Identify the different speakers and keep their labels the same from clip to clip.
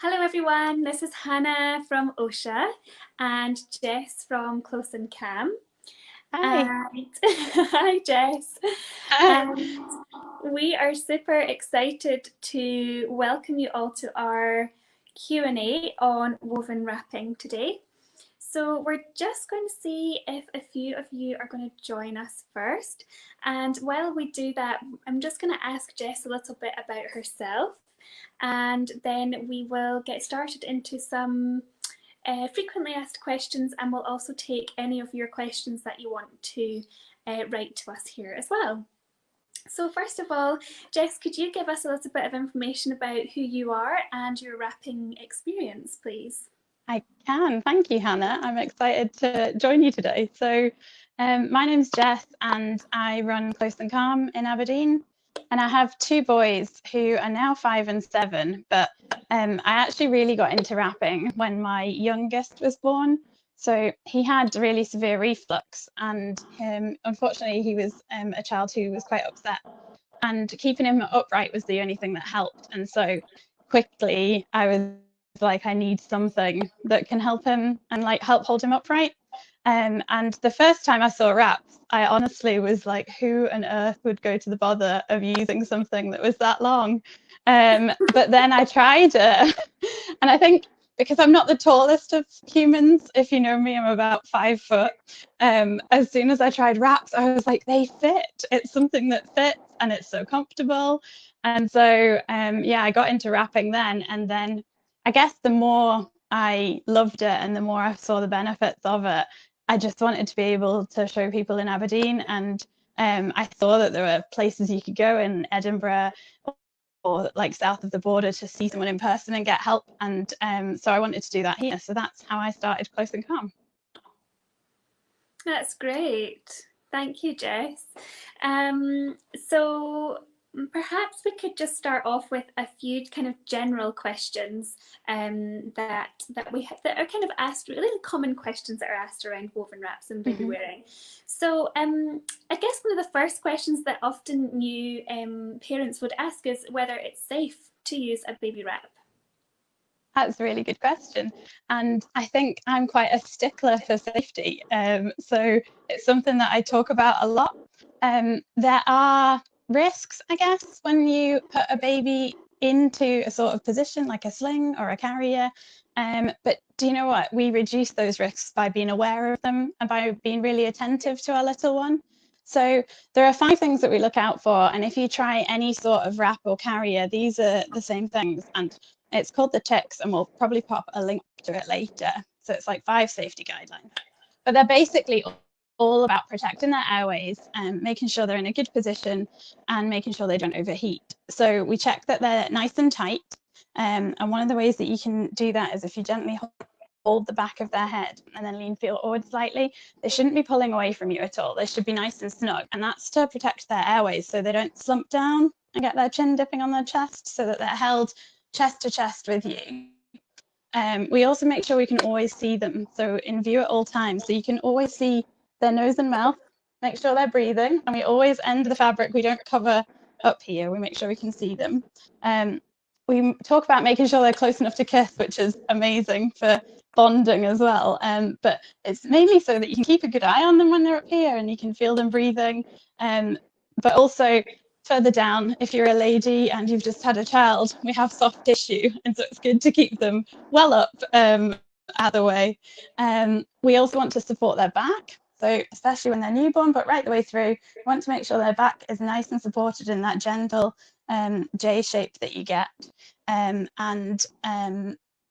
Speaker 1: Hello everyone, this is Hannah from Oscha and Jess from Close and Cam.
Speaker 2: Hi.
Speaker 1: And hi Jess.
Speaker 2: Hi.
Speaker 1: And we are super excited to welcome you all to our Q&A on woven wrapping today. So we're just going to see if a few of you are going to join us first. And while we do that, I'm just going to ask Jess a little bit about herself, and then we will get started into some frequently asked questions, and we'll also take any of your questions that you want to write to us here as well. So first of all, Jess, could you give us a little bit of information about who you are and your wrapping experience, please?
Speaker 2: I can. Thank you, Hannah. I'm excited to join you today. My name's Jess, and I run Close and Calm in Aberdeen. And I have two boys who are now 5 and 7. But I actually really got into wrapping when my youngest was born. So he had really severe reflux, and unfortunately, he was a child who was quite upset. And keeping him upright was the only thing that helped. And so quickly, I was like, I need something that can help him and like help hold him upright. And the first time I saw wraps, I honestly was like, who on earth would go to the bother of using something that was that long? But then I tried it, and I think because I'm not the tallest of humans, if you know me, I'm about 5 foot. As soon as I tried wraps, I was like, they fit. It's something that fits, and it's so comfortable. And so, yeah, I got into wrapping then, and then I guess the more I loved it and the more I saw the benefits of it, I just wanted to be able to show people in Aberdeen. And I saw that there were places you could go in Edinburgh or like south of the border to see someone in person and get help. And so I wanted to do that here. So that's how I started Close and Calm.
Speaker 1: That's great. Thank you, Jess. So perhaps we could just start off with a few kind of general questions that we have that are kind of asked, really common questions that are asked around woven wraps and baby
Speaker 2: Mm-hmm.
Speaker 1: wearing. So I guess one of the first questions that often new parents would ask is whether it's safe to use a baby wrap.
Speaker 2: That's a really good question. And I think I'm quite a stickler for safety. So it's something that I talk about a lot. There are risks, I guess, when you put a baby into a sort of position like a sling or a carrier. But do you know what? We reduce those risks by being aware of them and by being really attentive to our little one. So there are 5 things that we look out for. And if you try any sort of wrap or carrier, these are the same things. And it's called the ticks, and we'll probably pop a link to it later. So it's like 5 safety guidelines. But they're basically all about protecting their airways and making sure they're in a good position and making sure they don't overheat. So we check that they're nice and tight. And one of the ways that you can do that is if you gently hold the back of their head and then lean forward slightly. They shouldn't be pulling away from you at all. They should be nice and snug. And that's to protect their airways so they don't slump down and get their chin dipping on their chest, so that they're held chest to chest with you. We also make sure we can always see them, so in view at all times. So you can always see their nose and mouth, make sure they're breathing, and we always end the fabric. We don't cover up here. We make sure we can see them. We talk about making sure they're close enough to kiss, which is amazing for bonding as well. But it's mainly so that you can keep a good eye on them when they're up here and you can feel them breathing. But also further down, if you're a lady and you've just had a child, we have soft tissue, and so it's good to keep them well up out the way. We also want to support their back. So especially when they're newborn, but right the way through, we want to make sure their back is nice and supported in that gentle J shape that you get.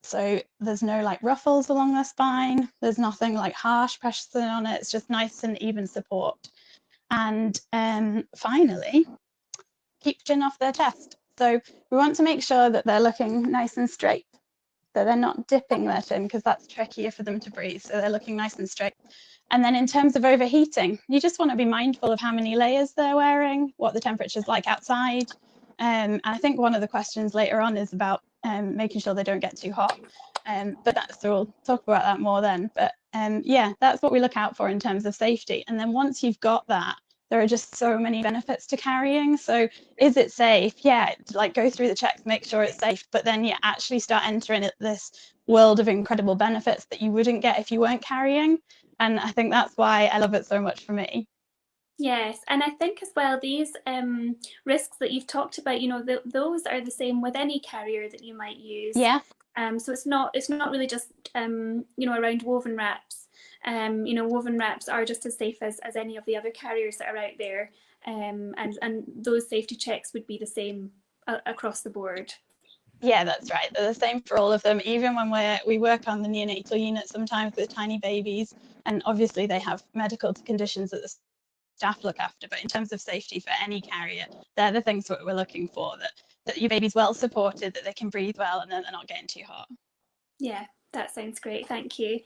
Speaker 2: So there's no like ruffles along the spine. There's nothing like harsh pressure on it. It's just nice and even support. And finally, keep chin off their chest. So we want to make sure that they're looking nice and straight, that they're not dipping their chin, because that's trickier for them to breathe. So they're looking nice and straight. And then in terms of overheating, you just want to be mindful of how many layers they're wearing, what the temperature's like outside. And I think one of the questions later on is about making sure they don't get too hot. But that's, so we'll talk about that more then. But yeah, that's what we look out for in terms of safety. And then once you've got that, there are just so many benefits to carrying. So is it safe? Yeah, like go through the checks, make sure it's safe, but then you actually start entering this world of incredible benefits that you wouldn't get if you weren't carrying. And I think that's why I love it so much for me.
Speaker 1: Yes, and I think as well these risks that you've talked about, those are the same with any carrier that you might use.
Speaker 2: Yeah.
Speaker 1: So it's not really just around woven wraps. Woven wraps are just as safe as any of the other carriers that are out there, and those safety checks would be the same across the board.
Speaker 2: Yeah, that's right. They're the same for all of them. Even when we work on the neonatal unit sometimes with tiny babies, and obviously they have medical conditions that the staff look after. But in terms of safety for any carrier, they're the things that we're looking for, that your baby's well supported, that they can breathe well, and then they're not getting too hot.
Speaker 1: Yeah, that sounds great. Thank you.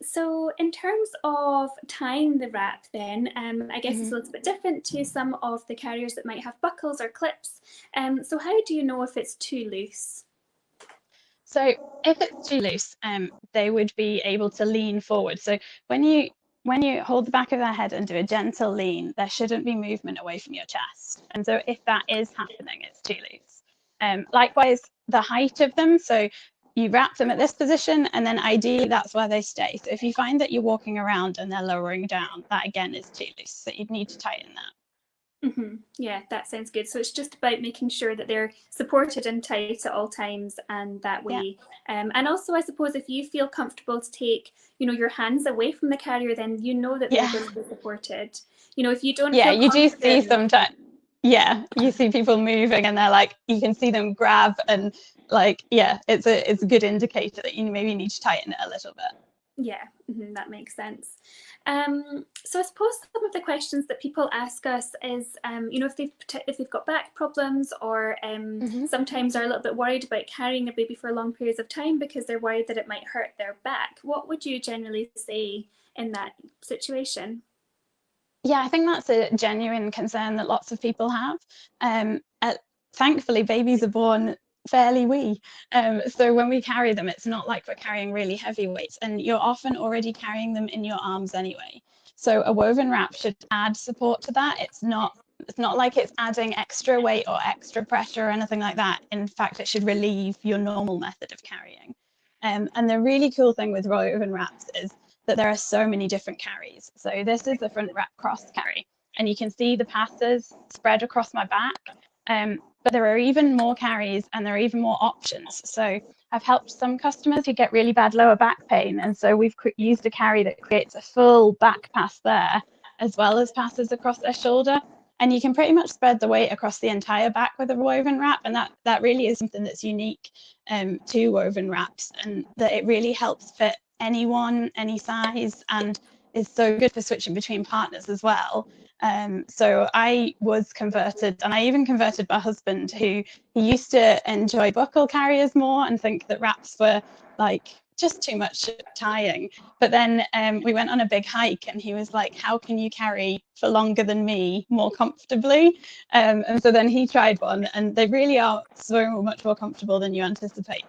Speaker 1: So in terms of tying the wrap then, I guess it's a little bit different to some of the carriers that might have buckles or clips. So how do you know if it's too loose?
Speaker 2: So if it's too loose, they would be able to lean forward. So when you hold the back of their head and do a gentle lean, there shouldn't be movement away from your chest. And so if that is happening, it's too loose. Likewise, the height of them. So you wrap them at this position, and then ideally that's where they stay. So if you find that you're walking around and they're lowering down, that again is too loose. So you'd need to tighten that.
Speaker 1: Yeah, that sounds good. So it's just about making sure that they're supported and tight at all times, and that
Speaker 2: Yeah.
Speaker 1: way. And also, I suppose if you feel comfortable to take, your hands away from the carrier, then you know that they're
Speaker 2: Yeah.
Speaker 1: going to be supported. If you don't
Speaker 2: Yeah,
Speaker 1: feel
Speaker 2: you do see
Speaker 1: confident,
Speaker 2: sometimes. Yeah, you see people moving and they're like, you can see them grab and like, yeah, it's a good indicator that you maybe need to tighten it a little bit.
Speaker 1: yeah, that makes sense. So I suppose some of the questions that people ask us is, if they've got back problems, or sometimes are a little bit worried about carrying a baby for long periods of time because they're worried that it might hurt their back. What would you generally say in that situation?
Speaker 2: Yeah, I think that's a genuine concern that lots of people have. Thankfully, babies are born fairly wee. So when we carry them, it's not like we're carrying really heavy weights, and you're often already carrying them in your arms anyway. So a woven wrap should add support to that. It's not like it's adding extra weight or extra pressure or anything like that. In fact, it should relieve your normal method of carrying. And the really cool thing with woven wraps is that there are so many different carries. So this is the front wrap cross carry, and you can see the passes spread across my back. But there are even more carries and there are even more options. So I've helped some customers who get really bad lower back pain, and so we've used a carry that creates a full back pass there, as well as passes across their shoulder. And you can pretty much spread the weight across the entire back with a woven wrap, and that really is something that's unique to woven wraps, and that it really helps fit anyone, any size, and is so good for switching between partners as well. So I was converted, and I even converted my husband, who he used to enjoy buckle carriers more and think that wraps were like just too much tying. But then we went on a big hike, and he was like, how can you carry for longer than me more comfortably? And so then he tried one, and they really are so much more comfortable than you anticipate.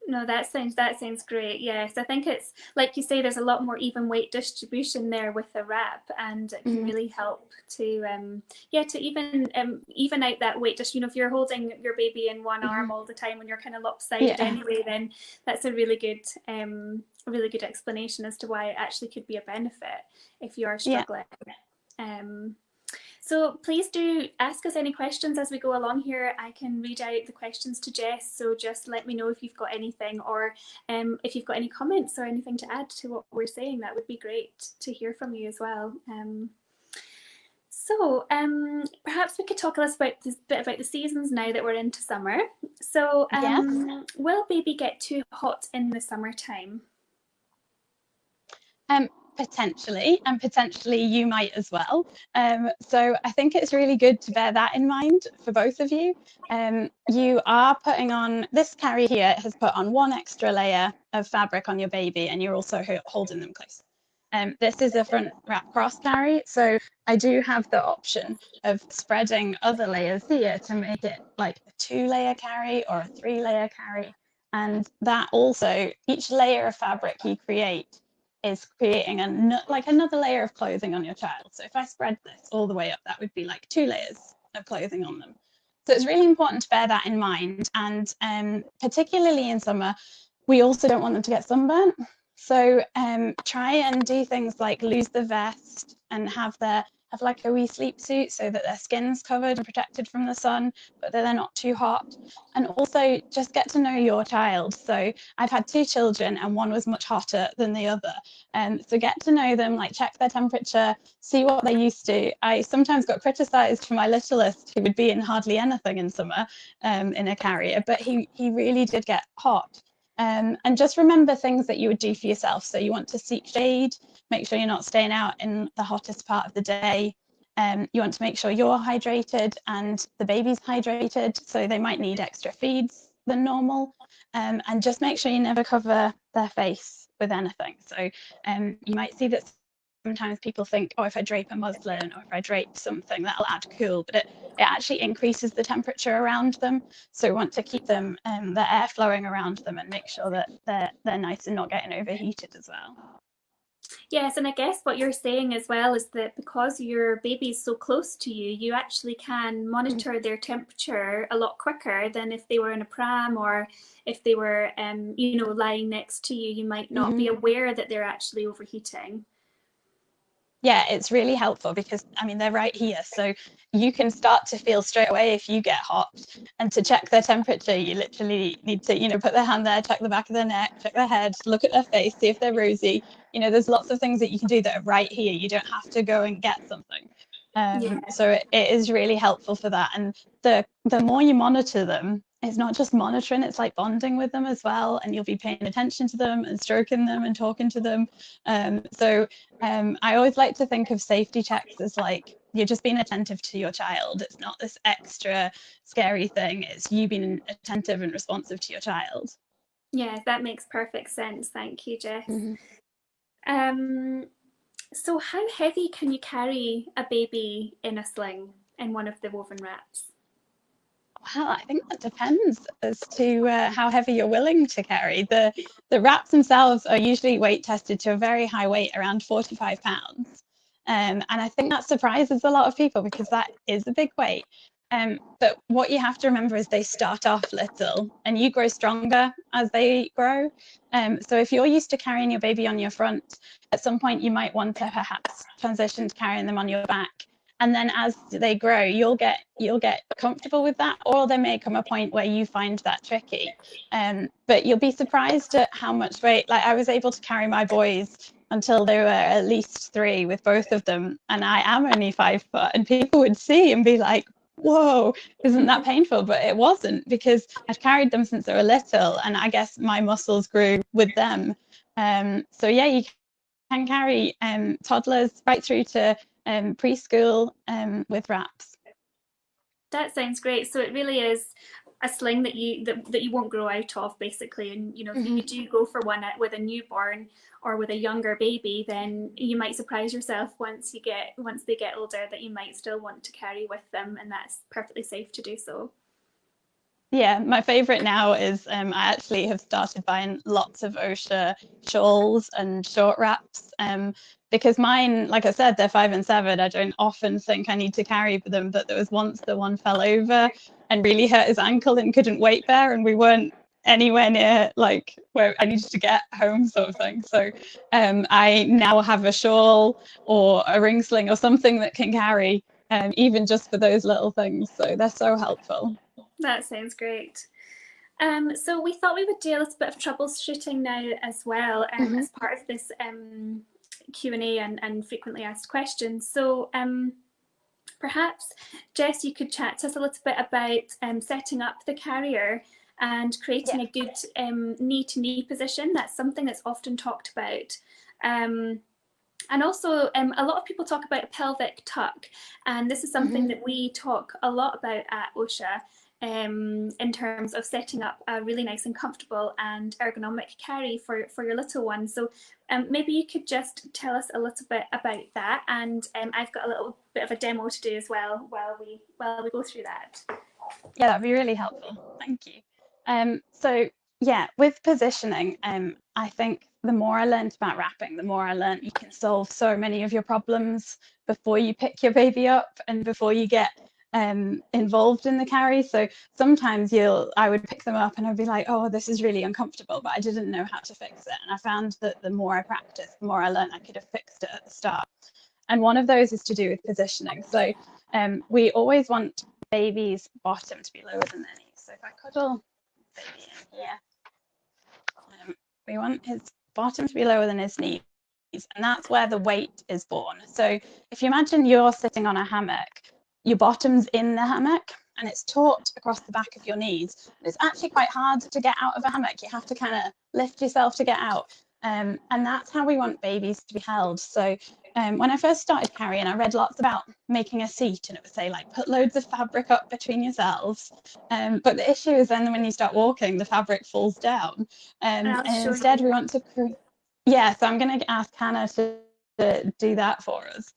Speaker 1: No, that sounds great. Yes, I think it's like you say. There's a lot more even weight distribution there with the wrap, and it can really help to to even out that weight. Just if you're holding your baby in one arm all the time when you're kind of lopsided
Speaker 2: Yeah.
Speaker 1: anyway, then that's a really good explanation as to why it actually could be a benefit if you are
Speaker 2: Yeah.
Speaker 1: struggling. So please do ask us any questions as we go along here. I can read out the questions to Jess, so just let me know if you've got anything, or if you've got any comments or anything to add to what we're saying. That would be great to hear from you as well. So perhaps we could talk a little bit about the seasons now that we're into summer. So will baby get too hot in the summertime?
Speaker 2: Potentially, and potentially you might as well. So I think it's really good to bear that in mind for both of you. You are putting on, this carry here has put on one extra layer of fabric on your baby, and you're also holding them close. This is a front wrap cross carry, so I do have the option of spreading other layers here to make it like a 2-layer carry or a 3-layer carry. And that also, each layer of fabric you create is creating like another layer of clothing on your child. So if I spread this all the way up, that would be like 2 layers of clothing on them. So it's really important to bear that in mind. And particularly in summer, we also don't want them to get sunburnt. So try and do things like lose the vest and have like a wee sleep suit so that their skin's covered and protected from the sun, but they're not too hot. And also just get to know your child. So I've had 2 children and one was much hotter than the other. So get to know them, like check their temperature, see what they're used to. I sometimes got criticized for my littlest, who would be in hardly anything in summer in a carrier, but he really did get hot. And just remember things that you would do for yourself. So you want to seek shade, make sure you're not staying out in the hottest part of the day. You want to make sure you're hydrated and the baby's hydrated, so they might need extra feeds than normal. And just make sure you never cover their face with anything. So you might see that sometimes people think, oh, if I drape a muslin or if I drape something, that'll add cool, but it actually increases the temperature around them. So we want to keep them, the air flowing around them and make sure that they're nice and not getting overheated as well.
Speaker 1: Yes, and I guess what you're saying as well is that because your baby is so close to you, you actually can monitor their temperature a lot quicker than if they were in a pram, or if they were, lying next to you, you might not be aware that they're actually overheating.
Speaker 2: Yeah, it's really helpful because, I mean, they're right here. So you can start to feel straight away if you get hot. And to check their temperature, you literally need to, put their hand there, check the back of their neck, check their head, look at their face, see if they're rosy. There's lots of things that you can do that are right here. You don't have to go and get something.
Speaker 1: Yeah.
Speaker 2: So it is really helpful for that. And the more you monitor them, it's not just monitoring, it's like bonding with them as well. And you'll be paying attention to them and stroking them and talking to them. I always like to think of safety checks as like you're just being attentive to your child. It's not this extra scary thing. It's you being attentive and responsive to your child.
Speaker 1: Yeah, that makes perfect sense. Thank you, Jess.
Speaker 2: Mm-hmm.
Speaker 1: So how heavy can you carry a baby in a sling in one of the woven wraps?
Speaker 2: Well, I think that depends as to how heavy you're willing to carry. The wraps themselves are usually weight tested to a very high weight, around 45 pounds. And I think that surprises a lot of people because that is a big weight. But what you have to remember is they start off little and you grow stronger as they grow. So if you're used to carrying your baby on your front, at some point you might want to perhaps transition to carrying them on your back. And then as they grow, you'll get comfortable with that, or there may come a point where you find that tricky. But you'll be surprised at how much weight. Like I was able to carry my boys until they were at least 3 with both of them, and I am only 5 foot, and people would see and be like, whoa, isn't that painful? But it wasn't, because I'd carried them since they were little, and I guess my muscles grew with them. So yeah, you can carry toddlers right through to preschool with wraps.
Speaker 1: That sounds great. So it really is a sling that you won't grow out of, basically. And if you do go for one with a newborn or with a younger baby, then you might surprise yourself once they get older that you might still want to carry with them, and that's perfectly safe to do so.
Speaker 2: Yeah, my favorite now is I actually have started buying lots of Oscha shawls and short wraps because mine, like I said, they're 5 and 7. I don't often think I need to carry for them, but there was once the one fell over and really hurt his ankle and couldn't weight bear, and we weren't anywhere near like where I needed to get home, sort of thing. So I now have a shawl or a ring sling or something that can carry, even just for those little things. So they're so helpful.
Speaker 1: That sounds great. So we thought we would do a little bit of troubleshooting now as well, as part of this Q&A and frequently asked questions. So perhaps, Jess, you could chat to us a little bit about setting up the carrier and creating a good knee-to-knee position. That's something that's often talked about. And also, a lot of people talk about a pelvic tuck, and this is something that we talk a lot about at Oscha, in terms of setting up a really nice and comfortable and ergonomic carry for your little one. So maybe you could just tell us a little bit about that, and I've got a little bit of a demo to do as well while we go through that.
Speaker 2: Yeah, that'd be really helpful. Thank you. So yeah, with positioning, I think the more I learned about wrapping, the more I learned you can solve so many of your problems before you pick your baby up and before you get involved in the carry. So sometimes I would pick them up and I'd be like, oh, this is really uncomfortable, but I didn't know how to fix it. And I found that the more I practiced, the more I learned I could have fixed it at the start. And one of those is to do with positioning. So we always want baby's bottom to be lower than their knees. So if I cuddle baby in here, we want his bottom to be lower than his knees. And that's where the weight is born. So if you imagine you're sitting on a hammock, your bottom's in the hammock and it's taut across the back of your knees. It's actually quite hard to get out of a hammock. You have to kind of lift yourself to get out. And that's how we want babies to be held. So when I first started carrying, I read lots about making a seat, and it would say like put loads of fabric up between yourselves. But the issue is then when you start walking, the fabric falls down. And instead we want to so I'm going to ask Hannah to do that for us.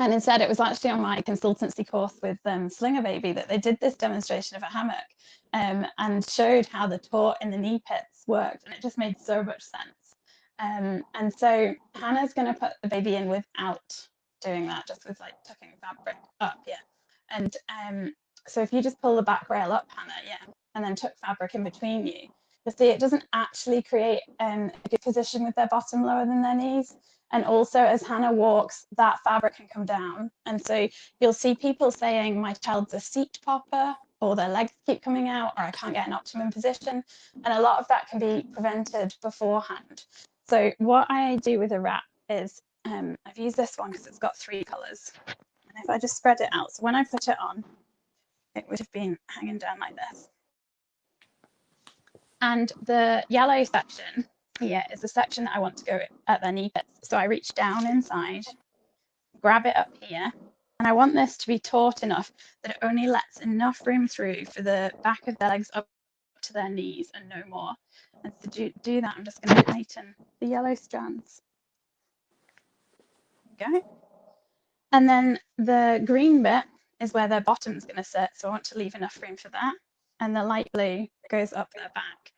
Speaker 2: And instead, it was actually on my consultancy course with Slinger Baby that they did this demonstration of a hammock and showed how the taut in the knee pits worked, and it just made so much sense. And so Hannah's going to put the baby in without doing that, just with like tucking fabric up, And so if you just pull the back rail up, Hannah, and then tuck fabric in between you, you'll see it doesn't actually create a good position with their bottom lower than their knees. And also, as Hannah walks, that fabric can come down. And so you'll see people saying, my child's a seat popper, or their legs keep coming out, or I can't get an optimum position. And a lot of that can be prevented beforehand. So what I do with a wrap is, I've used this one because it's got 3 colours. And if I just spread it out, so when I put it on, it would have been hanging down like this. And the yellow section here is the section that I want to go at their knee pits. So I reach down inside, grab it up here, and I want this to be taut enough that it only lets enough room through for the back of their legs up to their knees and no more. And to do that, I'm just going to tighten the yellow strands. There we go. And then the green bit is where their bottom's going to sit, so I want to leave enough room for that. And the light blue goes up their back.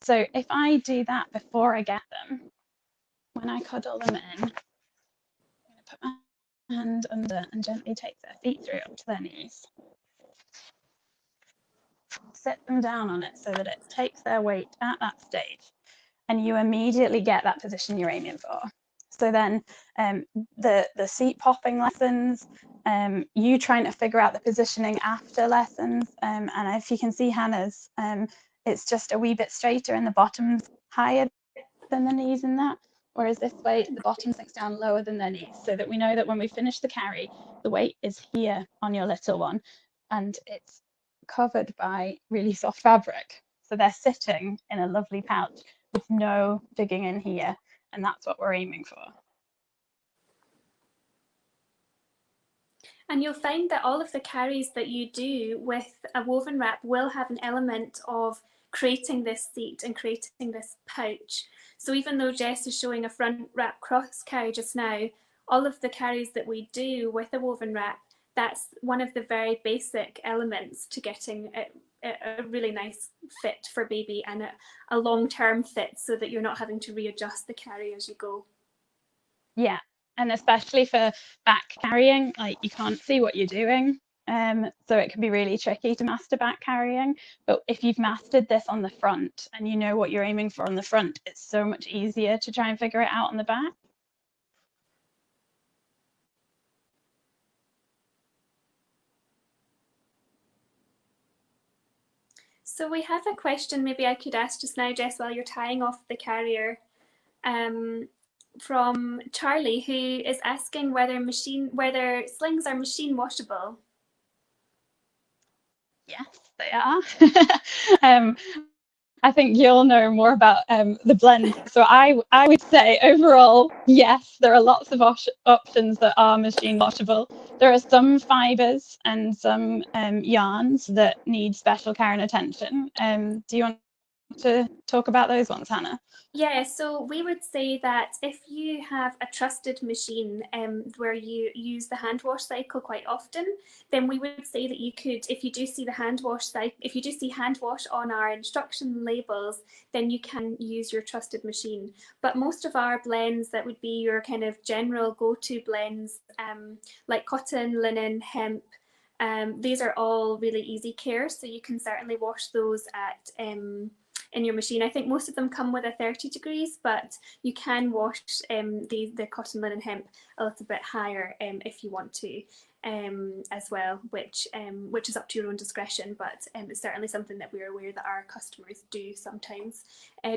Speaker 2: So if I do that before I get them, when I cuddle them in, I'm going to put my hand under and gently take their feet through up to their knees. Sit them down on it so that it takes their weight at that stage, and you immediately get that position you're aiming for. So then the seat popping lessons, you trying to figure out the positioning after lessons, and if you can see Hannah's, it's just a wee bit straighter and the bottom's higher than the knees in that, whereas this way the bottom sinks down lower than their knees, so that we know that when we finish the carry, the weight is here on your little one and it's covered by really soft fabric. So they're sitting in a lovely pouch with no digging in here, and that's what we're aiming for.
Speaker 1: And you'll find that all of the carries that you do with a woven wrap will have an element of creating this seat and creating this pouch. So even though Jess is showing a front wrap cross carry just now, all of the carries that we do with a woven wrap, that's one of the very basic elements to getting a really nice fit for baby and a long-term fit, so that you're not having to readjust the carry as you go.
Speaker 2: Yeah, and especially for back carrying, like you can't see what you're doing. So it can be really tricky to master back carrying. But if you've mastered this on the front and you know what you're aiming for on the front, it's so much easier to try and figure it out on the back.
Speaker 1: So we have a question maybe I could ask just now, Jess, while you're tying off the carrier, from Charlie, who is asking whether slings are machine washable.
Speaker 2: Yes, they are. I think you'll know more about the blend. So I would say overall, yes, there are lots of options that are machine washable. There are some fibres and some yarns that need special care and attention. Do you want to talk about those ones, Hannah?
Speaker 1: Yeah, so we would say that if you have a trusted machine where you use the hand wash cycle quite often, then we would say that you could, if you do see the hand wash cycle, if you do see hand wash on our instruction labels, then you can use your trusted machine. But most of our blends that would be your kind of general go-to blends, like cotton, linen, hemp, these are all really easy care, so you can certainly wash those at in your machine. I think most of them come with a 30 degrees, but you can wash the cotton, linen, hemp a little bit higher if you want to as well, which is up to your own discretion, but it's certainly something that we're aware that our customers do sometimes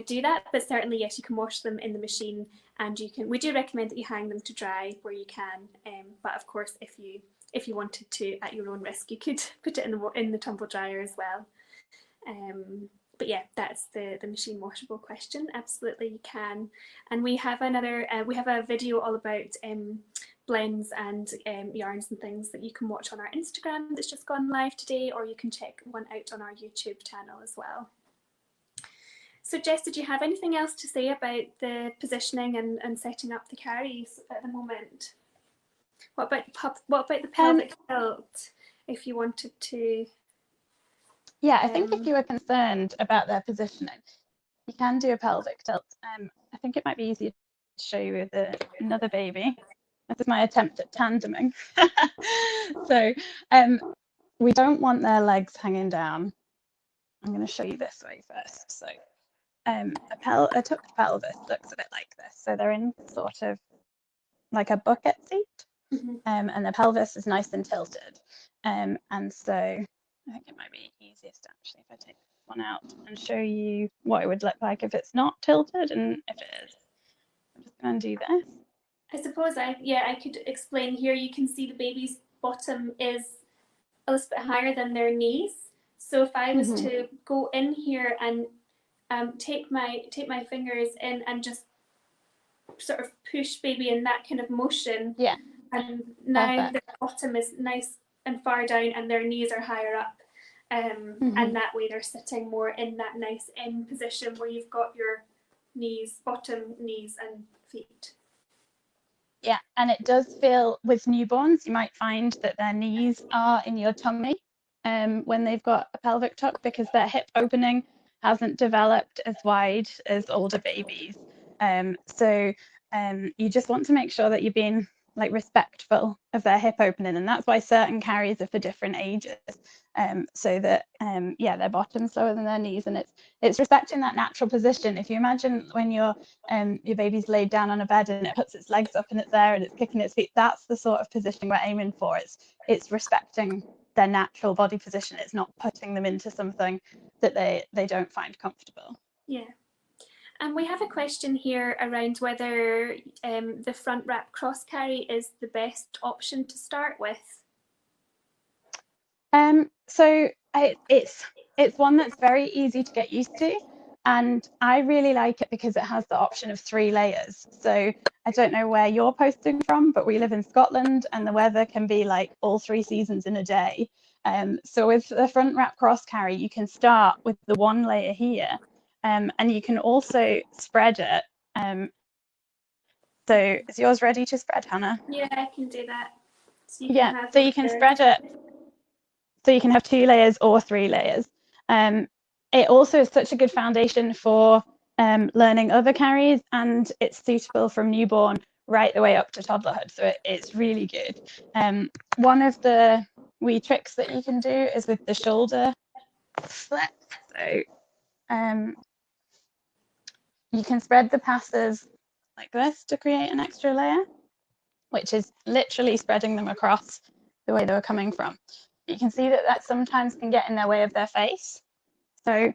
Speaker 1: do that. But certainly, yes, you can wash them in the machine, and we do recommend that you hang them to dry where you can, but of course if you wanted to at your own risk, you could put it in the tumble dryer as well. But yeah, that's the machine washable question. Absolutely, you can. And we have we have a video all about blends and yarns and things that you can watch on our Instagram that's just gone live today, or you can check one out on our YouTube channel as well. So Jess, did you have anything else to say about the positioning and setting up the carries at the moment? What about the pelvic tilt, if you wanted to?
Speaker 2: Yeah, I think if you were concerned about their positioning, you can do a pelvic tilt. I think it might be easier to show you with another baby. This is my attempt at tandeming. So we don't want their legs hanging down. I'm going to show you this way first. So a tucked pelvis looks a bit like this. So they're in sort of like a bucket seat, and the pelvis is nice and tilted. And so I think it might be easiest actually if I take this one out and show you what it would look like if it's not tilted and if it is. I'm just going to do this.
Speaker 1: I suppose I could explain here. You can see the baby's bottom is a little bit higher than their knees. So if I was to go in here and take my fingers in and just sort of push baby in that kind of motion,
Speaker 2: yeah,
Speaker 1: and now their bottom is nice and far down and their knees are higher up, and that way they're sitting more in that nice M position where you've got your knees, bottom, knees and feet.
Speaker 2: Yeah, and it does feel, with newborns, you might find that their knees are in your tummy when they've got a pelvic tuck, because their hip opening hasn't developed as wide as older babies. So you just want to make sure that you're being like respectful of their hip opening, and that's why certain carries are for different ages, so that their bottom's lower than their knees, and it's respecting that natural position. If you imagine when your baby's laid down on a bed and it puts its legs up in its air and it's kicking its feet, that's the sort of position we're aiming for. It's respecting their natural body position. It's not putting them into something that they don't find comfortable.
Speaker 1: Yeah. And we have a question here around whether the front wrap cross carry is the best option to start with.
Speaker 2: So it's one that's very easy to get used to, and I really like it because it has the option of 3 layers. So I don't know where you're posting from, but we live in Scotland and the weather can be like all 3 seasons in a day. So with the front wrap cross carry, you can start with the 1 layer here, and you can also spread it. So is yours ready to spread, Hannah?
Speaker 1: Yeah, I can do that. So
Speaker 2: you can spread it. So you can have 2 layers or 3 layers. It also is such a good foundation for learning other carries, and it's suitable from newborn right the way up to toddlerhood. So it's really good. One of the wee tricks that you can do is with the shoulder flip. So you can spread the passes like this to create an extra layer, which is literally spreading them across the way they were coming from. You can see that sometimes can get in their way of their face. So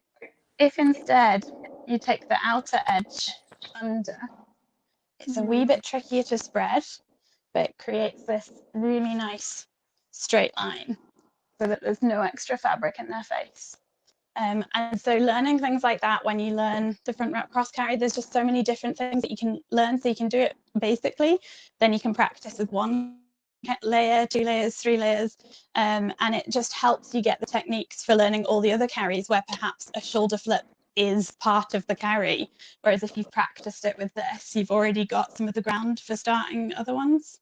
Speaker 2: if instead you take the outer edge under, it's a wee bit trickier to spread, but it creates this really nice straight line so that there's no extra fabric in their face. And so learning things like that, when you learn the front wrap cross carry, there's just so many different things that you can learn. So you can do it basically, then you can practice with 1 layer, 2 layers, 3 layers, and it just helps you get the techniques for learning all the other carries where perhaps a shoulder flip is part of the carry. Whereas if you've practiced it with this, you've already got some of the ground for starting other ones.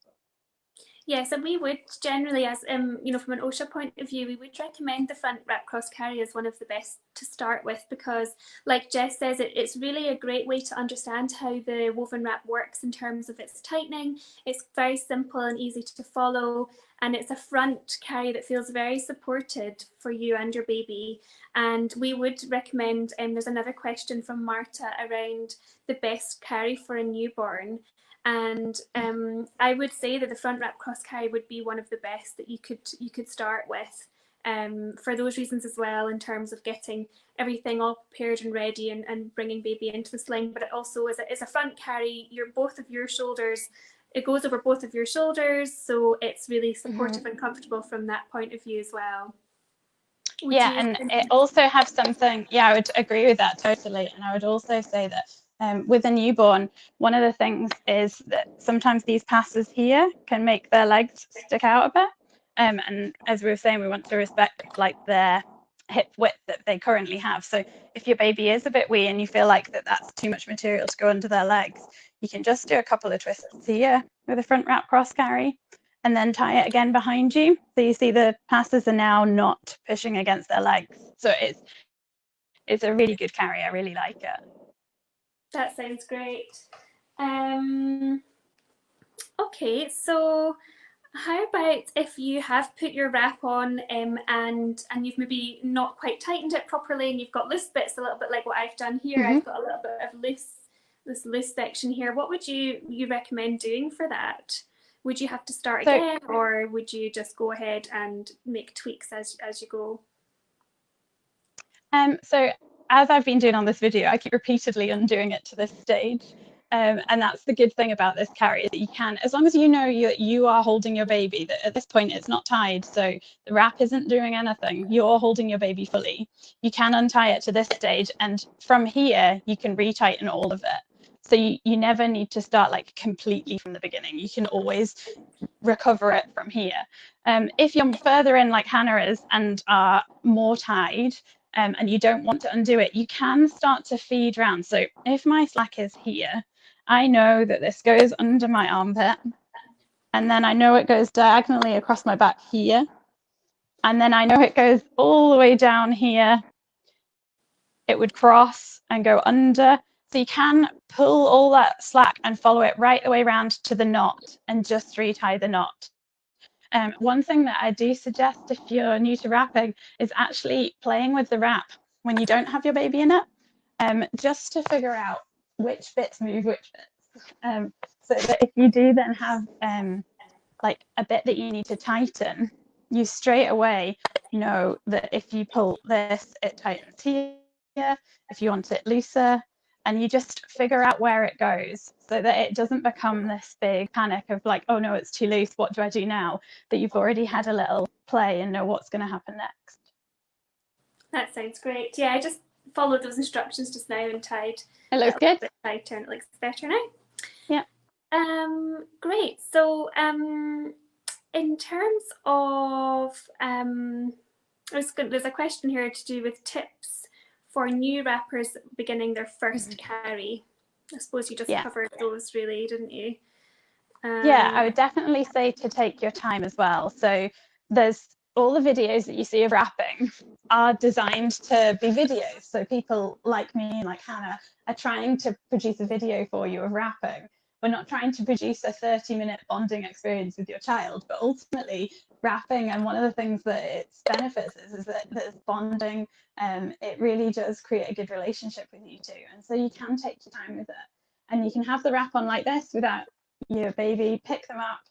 Speaker 1: Yes, and we would generally, as you know, from an Oscha point of view, we would recommend the front wrap cross carry as one of the best to start with, because, like Jess says, it's really a great way to understand how the woven wrap works in terms of its tightening. It's very simple and easy to follow, and it's a front carry that feels very supported for you and your baby. And we would recommend, there's another question from Marta around the best carry for a newborn. And I would say that the front wrap cross carry would be one of the best that you could start with, for those reasons as well, in terms of getting everything all prepared and ready and bringing baby into the sling. But it also is a front carry. Both of your shoulders. It goes over both of your shoulders, so it's really supportive and comfortable from that point of view as well.
Speaker 2: And it also has something, I would agree with that totally. And I would also say that with a newborn, one of the things is that sometimes these passes here can make their legs stick out a bit. And as we were saying, we want to respect like their hip width that they currently have. So if your baby is a bit wee and you feel like that's too much material to go under their legs, you can just do a couple of twists here with a front wrap cross carry, and then tie it again behind you. So you see the passes are now not pushing against their legs. So it's a really good carry. I really like it.
Speaker 1: That sounds great. Okay, so how about if you have put your wrap on and you've maybe not quite tightened it properly and you've got loose bits, a little bit like what I've done here. I've got a little bit of this loose section here. What would you recommend doing for that? Would you have to start again, or would you just go ahead and make tweaks as you go?
Speaker 2: So as I've been doing on this video, I keep repeatedly undoing it to this stage. And that's the good thing about this carry, is that you can, as long as you know you are holding your baby, that at this point it's not tied, so the wrap isn't doing anything, you're holding your baby fully, you can untie it to this stage, and from here you can retighten all of it. So you never need to start like completely from the beginning. You can always recover it from here. If you're further in like Hannah is and are more tied, and you don't want to undo it, you can start to feed round. So if my slack is here, I know that this goes under my armpit, and then I know it goes diagonally across my back here, and then I know it goes all the way down here. It would cross and go under. So you can pull all that slack and follow it right the way around to the knot and just retie the knot. One thing that I do suggest if you're new to wrapping is actually playing with the wrap when you don't have your baby in it, just to figure out which bits move which bits. So that if you do then have like a bit that you need to tighten, you straight away know that if you pull this, it tightens here. If you want it looser, and you just figure out where it goes, so that it doesn't become this big panic of like, oh no, it's too loose, what do I do now? That you've already had a little play and know what's going to happen next.
Speaker 1: That sounds great. Yeah, I just followed those instructions just now and tied
Speaker 2: it looks good.
Speaker 1: Bit tighter, and it looks better now.
Speaker 2: Yeah.
Speaker 1: Great. So in terms of there's a question here to do with tips for new wrappers beginning their first carry. I suppose you just covered those really, didn't you?
Speaker 2: I would definitely say to take your time as well. So there's all the videos that you see of wrapping are designed to be videos. So people like me, like Hannah, are trying to produce a video for you of wrapping. We're not trying to produce a 30-minute bonding experience with your child, but ultimately wrapping, and one of the things that its benefits is that there's bonding. It really does create a good relationship with you two. And so you can take your time with it. And you can have the wrap on like this without your baby, pick them up,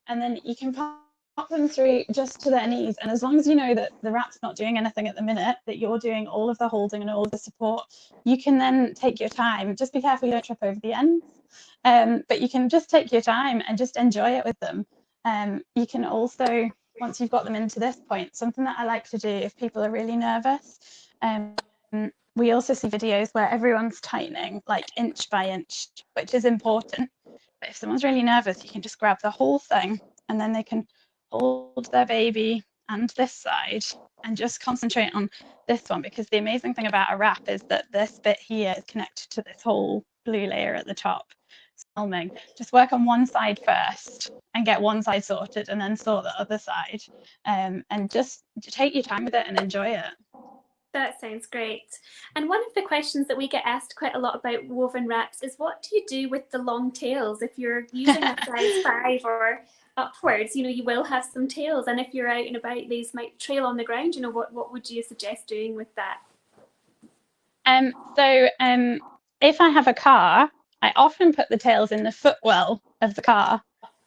Speaker 2: and then you can pop them through just to their knees. And as long as you know that the wrap's not doing anything at the minute, that you're doing all of the holding and all of the support, you can then take your time. Just be careful you don't trip over the ends, but you can just take your time and just enjoy it with them. You can also, once you've got them into this point, something that I like to do if people are really nervous, we also see videos where everyone's tightening like inch by inch, which is important. But if someone's really nervous, you can just grab the whole thing, and then they can hold their baby and this side and just concentrate on this one, because the amazing thing about a wrap is that this bit here is connected to this whole blue layer at the top. Filming, just work on one side first and get one side sorted, and then sort the other side, and just take your time with it and enjoy it.
Speaker 1: That sounds great. And one of the questions that we get asked quite a lot about woven wraps is, what do you do with the long tails? If you're using a size 5 or upwards, you will have some tails, and if you're out and about, these might trail on the ground. What would you suggest doing with that?
Speaker 2: If I have a car, I often put the tails in the footwell of the car.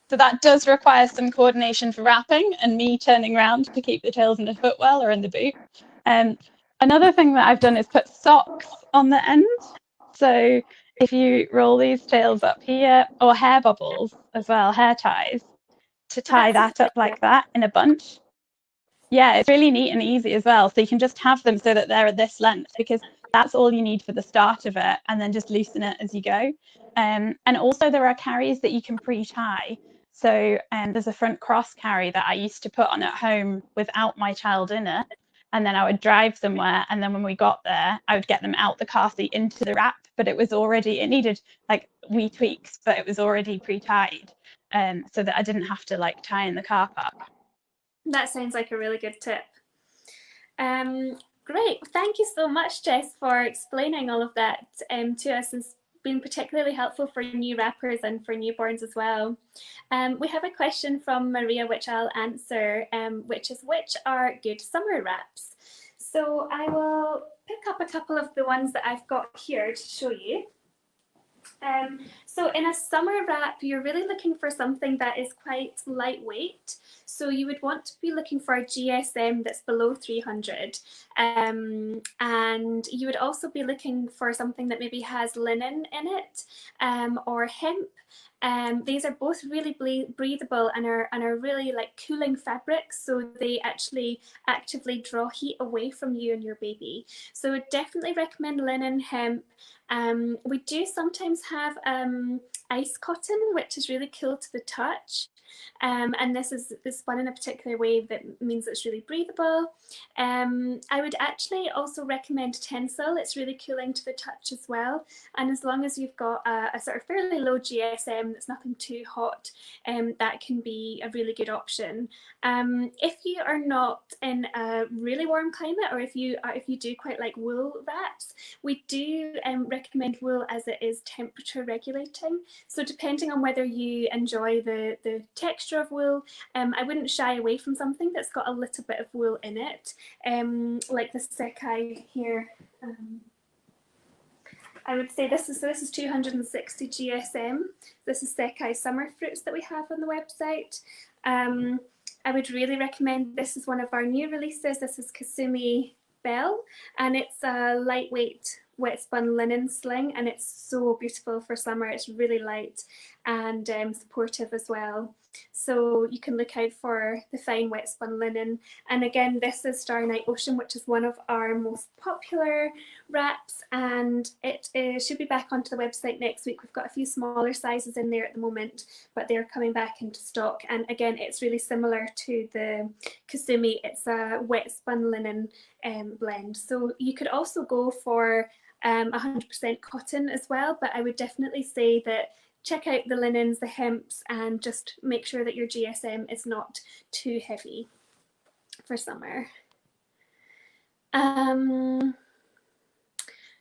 Speaker 2: So that does require some coordination for wrapping and me turning around to keep the tails in the footwell or in the boot. Um, Another thing that I've done is put socks on the end. So if you roll these tails up here, or hair bubbles as well, hair ties, to tie that up like that in a bunch. Yeah, it's really neat and easy as well. So you can just have them so that they're at this length, because that's all you need for the start of it, and then just loosen it as you go. And also there are carries that you can pre-tie. So there's a front cross carry that I used to put on at home without my child in it. And then I would drive somewhere, and then when we got there, I would get them out the car seat into the wrap, but it needed like wee tweaks, but it was already pre-tied, so that I didn't have to like tie in the car park.
Speaker 1: That sounds like a really good tip. Great. Thank you so much, Jess, for explaining all of that to us. It's been particularly helpful for new wrappers and for newborns as well. We have a question from Maria, which I'll answer, which is, which are good summer wraps? So I will pick up a couple of the ones that I've got here to show you. So in a summer wrap, you're really looking for something that is quite lightweight. So you would want to be looking for a GSM that's below 300. And you would also be looking for something that maybe has linen in it, or hemp. These are both really breathable and are really like cooling fabrics, so they actually actively draw heat away from you and your baby. So I would definitely recommend linen, hemp. We do sometimes have ice cotton, which is really cool to the touch. And this is spun in a particular way that means it's really breathable. I would actually also recommend tencel. It's really cooling to the touch as well. And as long as you've got a sort of fairly low GSM that's nothing too hot, that can be a really good option. If you are not in a really warm climate, or if you do quite like wool wraps, we do recommend wool, as it is temperature regulating. So depending on whether you enjoy the texture of wool, I wouldn't shy away from something that's got a little bit of wool in it, like the Sekai here. I would say this is 260 GSM. This is Sekai Summer Fruits that we have on the website. I would really recommend, this is one of our new releases. This is Kasumi Bell, and it's a lightweight wet spun linen sling, and it's so beautiful for summer. It's really light and supportive as well. So you can look out for the fine wet spun linen. And again, this is Starry Night Ocean, which is one of our most popular wraps, and it should be back onto the website next week. We've got a few smaller sizes in there at the moment, but they're coming back into stock. And again, it's really similar to the Kasumi. It's a wet spun linen blend. So you could also go for 100% cotton as well, but I would definitely say that check out the linens, the hemps, and just make sure that your GSM is not too heavy for summer.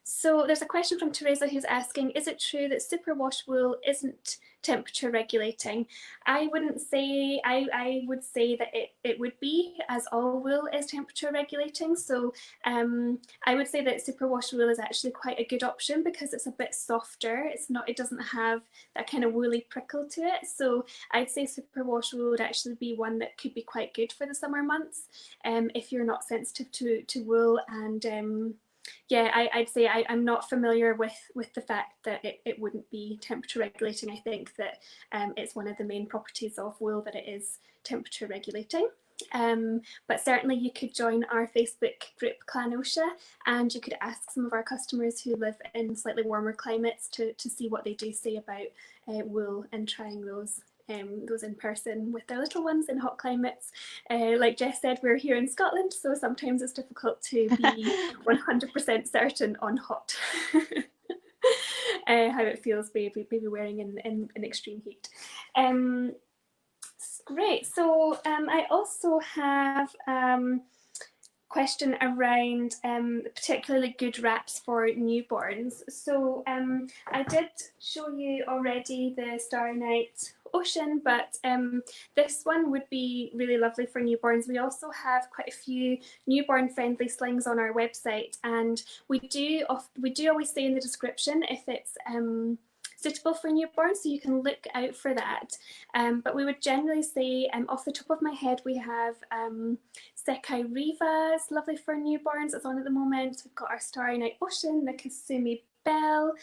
Speaker 1: So there's a question from Teresa who's asking, is it true that superwash wool isn't temperature regulating? I wouldn't say, I would say that it would be, as all wool is temperature regulating. So I would say that superwash wool is actually quite a good option because it's a bit softer. It doesn't have that kind of woolly prickle to it. So I'd say superwash wool would actually be one that could be quite good for the summer months, if you're not sensitive to wool. And yeah, I'd say I'm not familiar with the fact that it wouldn't be temperature regulating. I think that it's one of the main properties of wool that it is temperature regulating. But certainly you could join our Facebook group Clan Oscha, and you could ask some of our customers who live in slightly warmer climates to see what they do say about wool and trying those those in person with their little ones in hot climates. Like Jess said, we're here in Scotland, so sometimes it's difficult to be 100% certain on hot. How it feels baby wearing in extreme heat. Great. So I also have question around particularly good wraps for newborns. So I did show you already the Starry Night Ocean, but this one would be really lovely for newborns. We also have quite a few newborn friendly slings on our website, and we do always say in the description if it's suitable for newborns, so you can look out for that. But we would generally say, off the top of my head, we have Sekai Riva is lovely for newborns. It's on at the moment. We've got our Starry Night Ocean, the Kasumi Bell,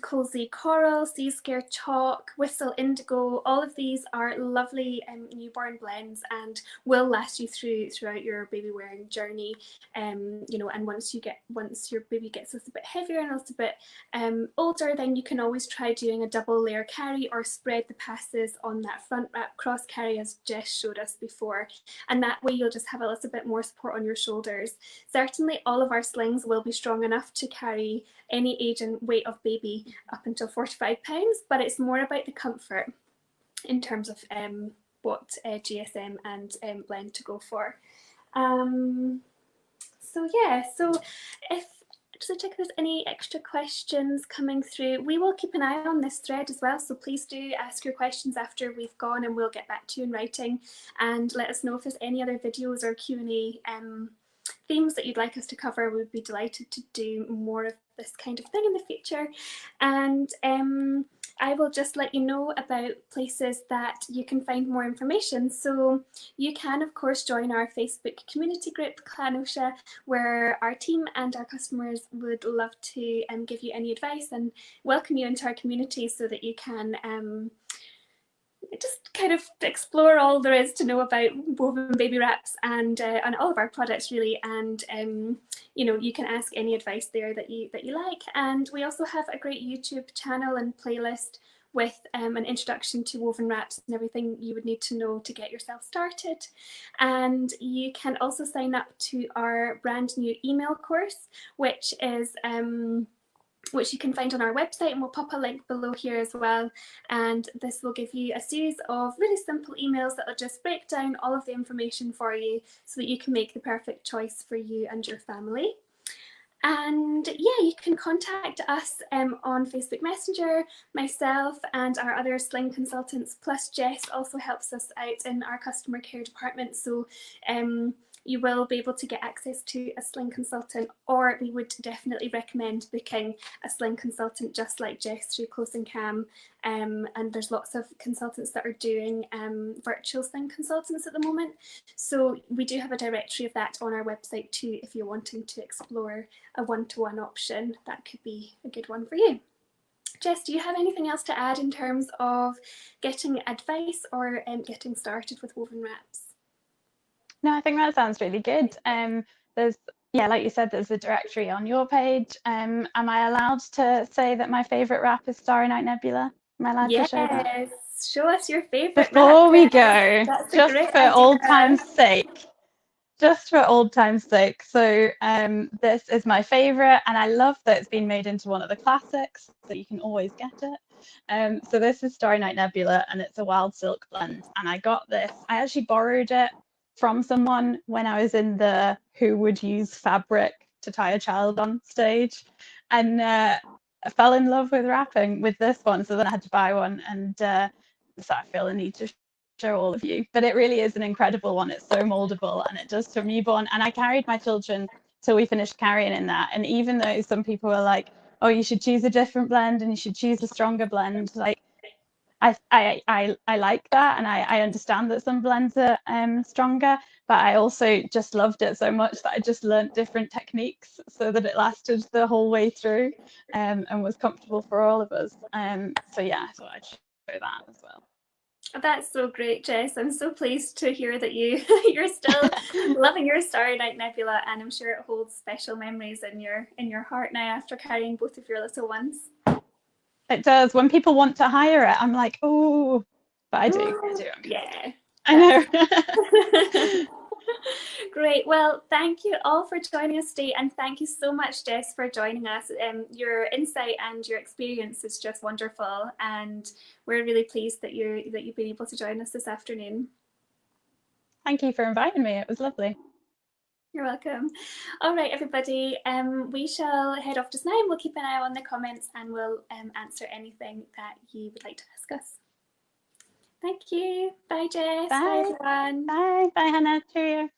Speaker 1: Cozy Coral, Sea Scare Chalk, Whistle Indigo. All of these are lovely newborn blends and will last you throughout your baby wearing journey. You know, and once your baby gets a little bit heavier and a little bit older, then you can always try doing a double layer carry or spread the passes on that front wrap cross carry as Jess showed us before, and that way you'll just have a little bit more support on your shoulders. Certainly all of our slings will be strong enough to carry any age and weight of baby up until 45 pounds, but it's more about the comfort in terms of what GSM and blend to go for. So yeah, so if just check if there's any extra questions coming through. We will keep an eye on this thread as well, so please do ask your questions after we've gone and we'll get back to you in writing, and let us know if there's any other videos or Q&A themes that you'd like us to cover. We'd be delighted to do more of this kind of thing in the future. And I will just let you know about places that you can find more information. So you can, of course, join our Facebook community group, Clan Oscha, where our team and our customers would love to give you any advice and welcome you into our community so that you can just kind of explore all there is to know about woven baby wraps and all of our products really, and you know, you can ask any advice there that you like. And we also have a great YouTube channel and playlist with an introduction to woven wraps and everything you would need to know to get yourself started. And you can also sign up to our brand new email course, which you can find on our website, and we'll pop a link below here as well. And this will give you a series of really simple emails that will just break down all of the information for you so that you can make the perfect choice for you and your family. And yeah, you can contact us on Facebook Messenger, myself and our other Sling consultants, plus Jess also helps us out in our customer care department. So you will be able to get access to a Sling consultant, or we would definitely recommend booking a Sling consultant just like Jess through Close and Cam. And there's lots of consultants that are doing virtual Sling consultants at the moment. So we do have a directory of that on our website too, if you're wanting to explore a one-to-one option. That could be a good one for you. Jess, do you have anything else to add in terms of getting advice or getting started with woven wraps?
Speaker 2: No, I think that sounds really good. There's, yeah, like you said, there's a directory on your page. Am I allowed to say that my favourite wrap is Starry Night Nebula? Am I allowed to show that?
Speaker 1: Yes, show us your favourite wrap.
Speaker 2: Before we go,
Speaker 1: That's
Speaker 2: just for old time's sake. Just for old time's sake. So this is my favourite, and I love that it's been made into one of the classics, so you can always get it. So this is Starry Night Nebula, and it's a wild silk blend. And I got this, I actually borrowed it from someone when I was in the who would use fabric to tie a child on stage, and I fell in love with wrapping with this one. So then I had to buy one, and so I feel the need to show all of you. But it really is an incredible one. It's so moldable, and it does for newborn. And I carried my children till we finished carrying in that. And even though some people were like, oh, you should choose a different blend and you should choose a stronger blend, like I like that, and I understand that some blends are stronger, but I also just loved it so much that I just learnt different techniques so that it lasted the whole way through, and was comfortable for all of us. So yeah, I thought I'd show that as well.
Speaker 1: That's so great, Jess. I'm so pleased to hear that you're still loving your Starry Night Nebula, and I'm sure it holds special memories in your heart now after carrying both of your little ones.
Speaker 2: It does. When people want to hire it, I'm like, oh, but I do.
Speaker 1: Yeah.
Speaker 2: I know.
Speaker 1: Great. Well, thank you all for joining us today, and thank you so much, Jess, for joining us. Your insight and your experience is just wonderful, and we're really pleased that you've been able to join us this afternoon.
Speaker 2: Thank you for inviting me. It was lovely.
Speaker 1: You're welcome. All right, everybody. We shall head off just now. We'll keep an eye on the comments, and we'll answer anything that you would like to ask us. Thank you. Bye, Jess. Bye,
Speaker 2: Bye.
Speaker 1: everyone.
Speaker 2: Bye. Bye, Hannah. Cheerio.